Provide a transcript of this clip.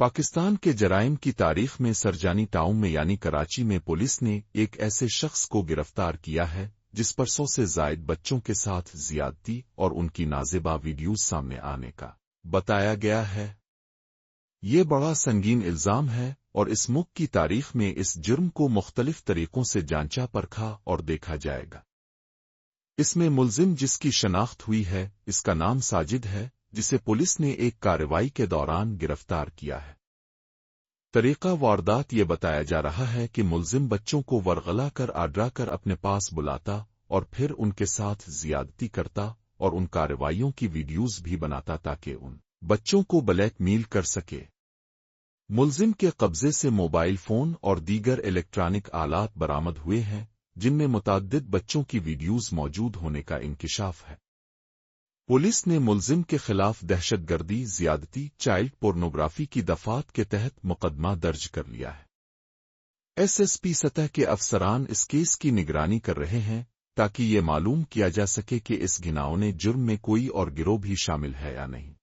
پاکستان کے جرائم کی تاریخ میں سرجانی ٹاؤن میں یعنی کراچی میں پولیس نے ایک ایسے شخص کو گرفتار کیا ہے جس پر 100 سے زائد بچوں کے ساتھ زیادتی اور ان کی نازیبا ویڈیوز سامنے آنے کا بتایا گیا ہے۔ یہ بڑا سنگین الزام ہے اور اس ملک کی تاریخ میں اس جرم کو مختلف طریقوں سے جانچا پرکھا اور دیکھا جائے گا۔ اس میں ملزم جس کی شناخت ہوئی ہے اس کا نام ساجد ہے، جسے پولیس نے ایک کارروائی کے دوران گرفتار کیا ہے۔ طریقہ واردات یہ بتایا جا رہا ہے کہ ملزم بچوں کو ورغلا کر آڈرا کر اپنے پاس بلاتا اور پھر ان کے ساتھ زیادتی کرتا اور ان کارروائیوں کی ویڈیوز بھی بناتا تاکہ ان بچوں کو بلیک میل کر سکے۔ ملزم کے قبضے سے موبائل فون اور دیگر الیکٹرانک آلات برآمد ہوئے ہیں جن میں متعدد بچوں کی ویڈیوز موجود ہونے کا انکشاف ہے۔ پولیس نے ملزم کے خلاف دہشت گردی، زیادتی، چائلڈ پورنوگرافی کی دفعات کے تحت مقدمہ درج کر لیا ہے۔ ایس پی سطح کے افسران اس کیس کی نگرانی کر رہے ہیں تاکہ یہ معلوم کیا جا سکے کہ اس گھناؤنے جرم میں کوئی اور گروہ بھی شامل ہے یا نہیں۔